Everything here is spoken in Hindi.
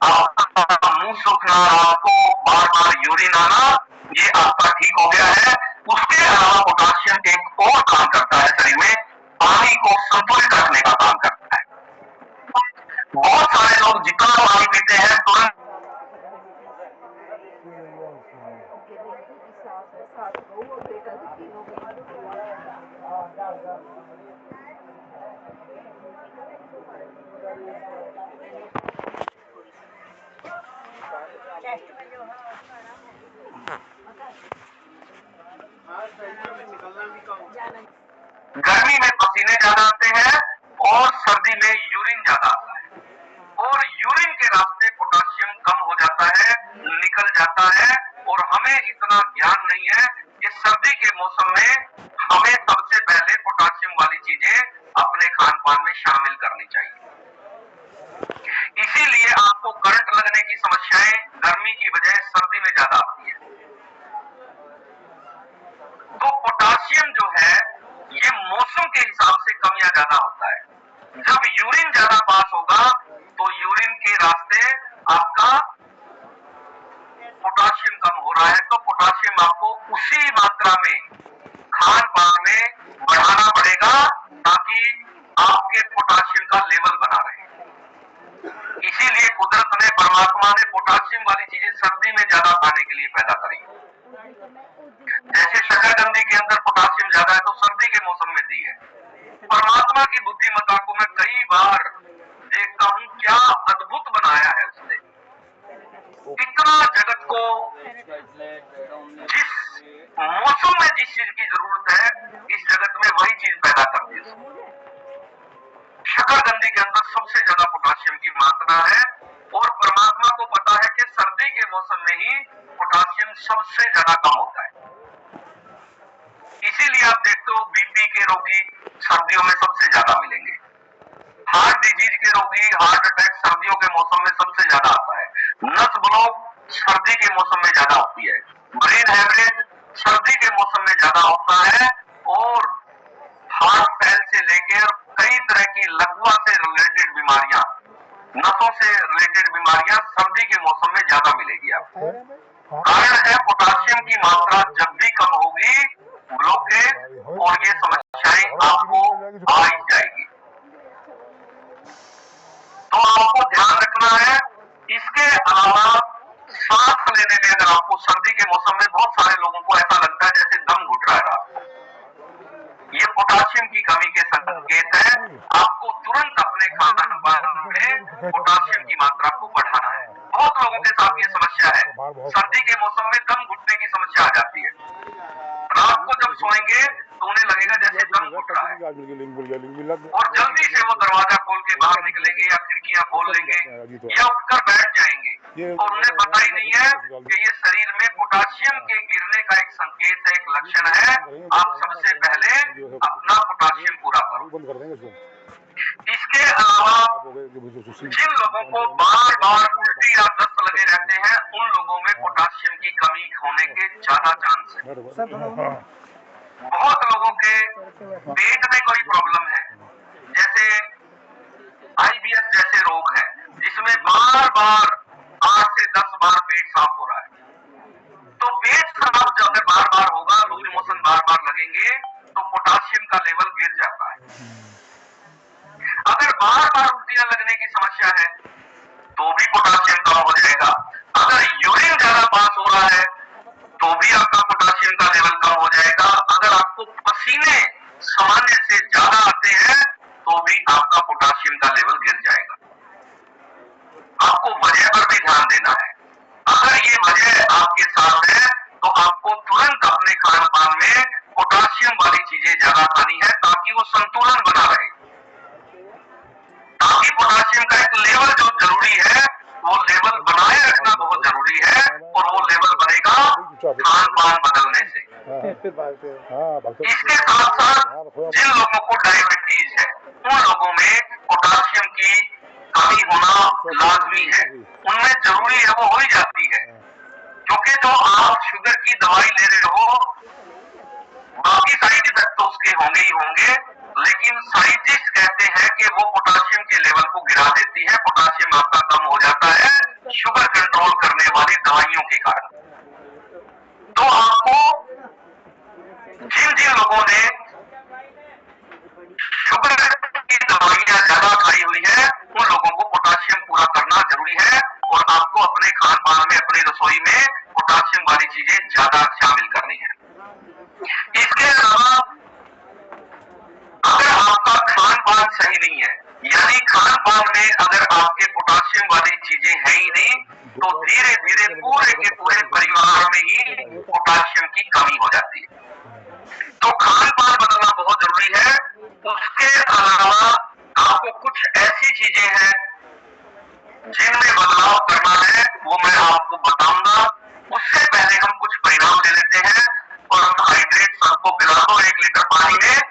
आपका मुंह सूखना, आपको बार बार यूरिन आना, ये आपका ठीक हो गया है। उसके अलावा पोटाशियम एक और काम करता है शरीर में, पानी को संतुलित रखने का काम करता है। बहुत सारे लोग जितना पानी पीते हैं तुरंत गर्मी में पसीने ज्यादा आते हैं और सर्दी में यूरिन ज्यादा आता है, और यूरिन के रास्ते पोटाशियम कम हो जाता है, निकल जाता है। और हमें इतना ज्ञान नहीं है कि सर्दी के मौसम में हमें सबसे पहले पोटाशियम वाली चीजें अपने खान पान में शामिल करनी चाहिए। इसीलिए आपको करंट लगने की समस्याएं गर्मी की बजाय सर्दी में ज्यादा आती है। तो पोटाशियम जो है ये मौसम के हिसाब से कम या ज्यादा होता है। जब यूरिन ज्यादा पास होगा तो यूरिन के रास्ते आपका पोटाशियम कम हो रहा है, तो पोटाशियम आपको उसी मात्रा में खान पान में बढ़ाना पड़ेगा ताकि आपके पोटाशियम का लेवल बना रहे। इसीलिए कुदरत ने, परमात्मा ने पोटाशियम वाली चीजें सर्दी में ज्यादा खाने के लिए पैदा करी। जैसे शकरकंदी के अंदर पोटाशियम ज्यादा है तो सर्दी के मौसम में दी है। परमात्मा की बुद्धिमत्ता को मैं कई बार देखता हूं, क्या अद्भुत बनाया है उसने। इतना जगत को जिस मौसम में जिस चीज की जरूरत है इस जगत में वही चीज पैदा कर दी। शकरकंदी के अंदर सबसे ज्यादा पोटाशियम की मात्रा है, और परमात्मा को पता है कि सर्दी के मौसम में ही पोटाशियम सबसे ज्यादा कम होता है। इसीलिए आप देखते हो बीपी के रोगी सर्दियों में सबसे ज्यादा मिलेंगे, हार्ट डिजीज के रोगी, हार्ट अटैक सर्दियों के मौसम में सबसे ज्यादा आता है, नस ब्लॉक सर्दी के मौसम में ज्यादा होती है, ब्रेन हैमरेज सर्दी के मौसम में ज्यादा होता है, और हार्ट फेल से लेकर कई तरह की लकवा से रिलेटेड बीमारियां, नसों से रिलेटेड बीमारियां सर्दी के मौसम में ज्यादा मिलेगी आपको। कारण है पोटाशियम की मात्रा जब भी कम होगी ब्लॉकेज और ये समस्याएं आपको आ ही जाएगी। तो आपको ध्यान रखना है। इसके अलावा सांस लेने में अगर आपको सर्दी के मौसम में बहुत सारे लोगों को ऐसा लगता है जैसे दम घुट रहा है आपको, ये पोटाशियम की कमी के संकेत है। आपको तुरंत अपने खान पान में पोटाशियम की मात्रा को बढ़ाना है। बहुत लोगों के साथ ये समस्या है, सर्दी के मौसम में दम घुटने की समस्या आ जाती है। रात को जब सोएंगे तो उन्हें लगेगा जैसे दम घुट रहा है, और जल्दी से वो दरवाजा खोल के बाहर निकलेंगे या खिड़कियां खोल लेंगे या उठकर बैठ जाएंगे, और उन्हें पता ही नहीं है कि ये शरीर में पोटाशियम के गिरने का एक संकेत है, एक लक्षण है। आप सबसे पहले अपना पोटाशियम पूरा करो। इसके अलावा जिन लोगों को बार बार उल्टी या दस्त लगे रहते हैं उन लोगों में पोटाशियम की कमी होने के ज्यादा चांस है। बहुत लोगों के पेट में कोई प्रॉब्लम है, जैसे आईबीएस जैसे रोग है जिसमें बार बार 8 से 10 बार पेट साफ हो रहा है, तो पेट साफ जब बार बार होगा, लूज मोशन बार बार लगेंगे तो पोटाशियम का लेवल गिर जाता है। अगर बार बार उल्टियां लगने की समस्या है तो भी पोटाशियम कम हो जाएगा। अगर यूरिन ज्यादा पास हो रहा है तो भी आपका पोटाशियम का लेवल कम हो जाएगा। अगर आपको पसीने सामान्य से ज्यादा आते हैं तो भी आपका पोटाशियम का लेवल गिर जाएगा। आपको वजह पर भी ध्यान देना है। अगर ये वजह आपके साथ है तो आपको तुरंत अपने खान पान में पोटाशियम वाली चीजें ज्यादा खानी है ताकि वो संतुलन बना रहे, ताकि पोटाशियम का एक लेवल जो जरूरी है वो लेवल बनाए रखना बहुत जरूरी है, और वो लेवल बनेगा खान पान बदलने से। इसके साथ साथ जिन लोगों को डायबिटीज है उन लोगों में पोटाशियम की कमी होना लाजमी है, उनमें जरूरी है, वो हो ही जाती है। क्योंकि जो आप शुगर की दवाई ले रहे हो बाकी साइड इफेक्ट तो उसके होंगे ही होंगे, लेकिन साइंटिस्ट कहते हैं कि वो पोटाशियम के लेवल को गिरा देती है, पोटाशियम आपका कम हो जाता है कंट्रोल करने वाली दवाइयों के कारण। तो आपको जिन जिन लोगों ने शुगर की दवाइयां ज्यादा खाई हुई है उन लोगों को पोटाशियम पूरा करना जरूरी है और आपको अपने खान पान में, अपनी रसोई में पोटाशियम वाली चीजें ज्यादा शामिल करनी है। इसके अलावा अगर आपका खान पान सही नहीं है, यानी खान पान में अगर आपके पोटाशियम वाली चीजें है ही नहीं, तो धीरे धीरे पूरे के पूरे परिवार में ही पोटाशियम की कमी हो जाती है। तो खान पान बदलना बहुत जरूरी है। उसके अलावा आपको कुछ ऐसी चीजें हैं जिनमें बदलाव करना है, वो मैं आपको बताऊंगा। उससे पहले हम कुछ परिणाम ले लेते हैं और हाइड्रेट सबको पिला दो 1 लीटर पानी में,